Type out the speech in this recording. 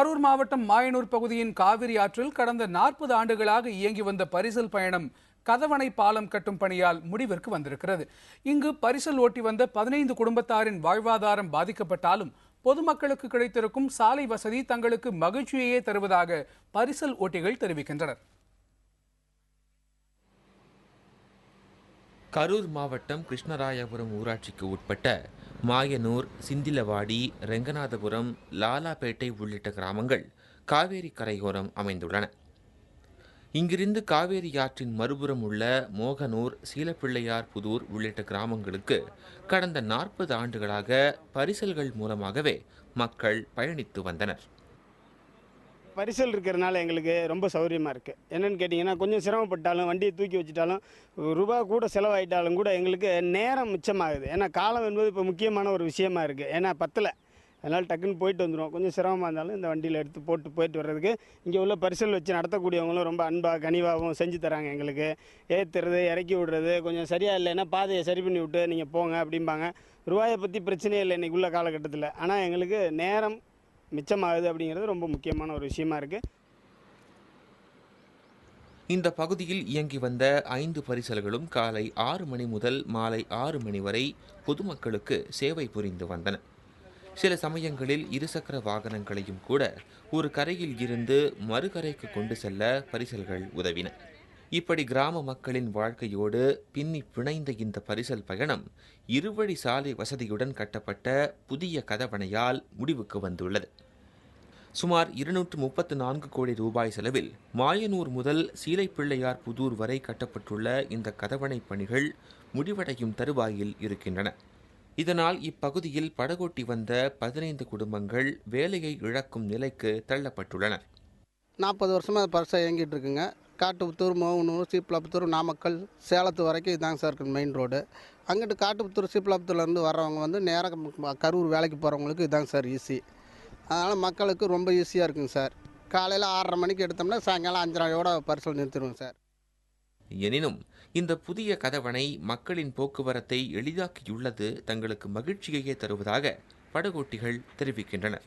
கரூர் மாவட்டம் மாயனூர் பகுதியின் காவிரி ஆற்றில் கடந்த 40 ஆண்டுகளாக இயங்கி வந்த பரிசல் பயணம் கதவணை பாலம் கட்டும் பணியால் முடிவிற்கு வந்திருக்கிறது. இங்கு பரிசல் ஓட்டி வந்த 15 குடும்பத்தாரின் வாழ்வாதாரம் பாதிக்கப்பட்டாலும் பொதுமக்களுக்கு கிடைத்திருக்கும் சாலை வசதி தங்களுக்கு மகிழ்ச்சியையே தருவதாக பரிசல் ஓட்டிகள் தெரிவிக்கின்றனர். கரூர் மாவட்டம் கிருஷ்ணராயபுரம் ஊராட்சிக்கு உட்பட்ட மாயனூர், சிந்திலவாடி, ரெங்கநாதபுரம், லாலாப்பேட்டை உள்ளிட்ட கிராமங்கள் காவேரி கரையோரம் அமைந்துள்ளன. இங்கிருந்து காவேரி ஆற்றின் மறுபுறம் உள்ள மோகனூர், சீலப்பிள்ளையார் புதூர் உள்ளிட்ட கிராமங்களுக்கு கடந்த 40 ஆண்டுகளாக பரிசல்கள் மூலமாகவே மக்கள் பயணித்து வந்தனர். பரிசல் இருக்கிறதுனால எங்களுக்கு ரொம்ப சௌகரியமாக இருக்குது. என்னென்னு கேட்டிங்கன்னா, கொஞ்சம் சிரமப்பட்டாலும் வண்டியை தூக்கி வச்சுட்டாலும் ரூபா கூட செலவாயிட்டாலும் கூட எங்களுக்கு நேரம் மிச்சமாகுது. ஏன்னா காலம் என்பது இப்போ முக்கியமான ஒரு விஷயமா இருக்குது. ஏன்னா பத்தலை, அதனால் டக்குன்னு போயிட்டு வந்துடும். கொஞ்சம் சிரமமாக இருந்தாலும் இந்த வண்டியில் எடுத்து போயிட்டு வர்றதுக்கு இங்கே உள்ள பரிசல் வச்சு நடத்தக்கூடியவங்களும் ரொம்ப அன்பாக கனிவாகவும் செஞ்சு தராங்க. எங்களுக்கு ஏற்றுறது, இறக்கி விடுறது, கொஞ்சம் சரியாக இல்லைன்னா பாதையை சரி பண்ணி விட்டு நீங்கள் போங்க அப்படிம்பாங்க. ரூபாயை பற்றி பிரச்சனையே இல்லை இன்றைக்கி உள்ள காலகட்டத்தில். ஆனால் எங்களுக்கு நேரம் மிச்சமாகுது அப்படிங்கிறது ரொம்ப முக்கியமான ஒரு விஷயமா இருக்குது. இந்த பகுதியில் இயங்கி வந்த 5 பரிசல்களும் காலை 6 மணி முதல் மாலை 6 மணி வரை பொதுமக்களுக்கு சேவை புரிந்து வந்தன. சில சமயங்களில் இருசக்கர வாகனங்களையும் கூட ஒரு கரையில் இருந்து மறுகரைக்கு கொண்டு செல்ல பரிசல்கள் உதவின. இப்படி கிராம மக்களின் வாழ்க்கையோடு பின்னி பிணைந்த இந்த பரிசல் பயணம் இருவழி சாலை வசதியுடன் கட்டப்பட்ட புதிய கதவணையால் முடிவுக்கு வந்துள்ளது. சுமார் 234 கோடி ரூபாய் செலவில் மாயனூர் முதல் சீலைப்பிள்ளையார் புதூர் வரை கட்டப்பட்டுள்ள இந்த கதவணை பணிகள் முடிவடையும் தருவாயில் இருக்கின்றன. இதனால் இப்பகுதியில் படகோட்டி வந்த 15 குடும்பங்கள் வேலையை இழக்கும் நிலைக்கு தள்ளப்பட்டுள்ளனர். 40 வருஷமாக பரிசல் இயங்கிட்டு இருக்குங்க. காட்டுப்புத்தூர், மோகனூர், சீப்பிலாபுத்தூர், நாமக்கல், சேலத்து வரைக்கும் இதாங்க சார் இருக்குது மெயின் ரோடு. அங்கிட்டு காட்டுப்புத்தூர், சீப்பிலாபுத்தூர்லேருந்து வர்றவங்க வந்து நேராக கரூர் வேலைக்கு போகிறவங்களுக்கு இதாங்க சார் ஈஸி. அதனால் மக்களுக்கு ரொம்ப ஈஸியாக இருக்குங்க சார். காலையில் 6:30 மணிக்கு எடுத்தோம்னா சாயங்காலம் 5:30 பரிசல் நிறுத்திடுவோம் சார். எனினும் இந்த புதிய கதவணை மக்களின் போக்குவரத்தை எளிதாக்கியுள்ளது தங்களுக்கு மகிழ்ச்சியையே தருவதாக படகோட்டிகள் தெரிவிக்கின்றனர்.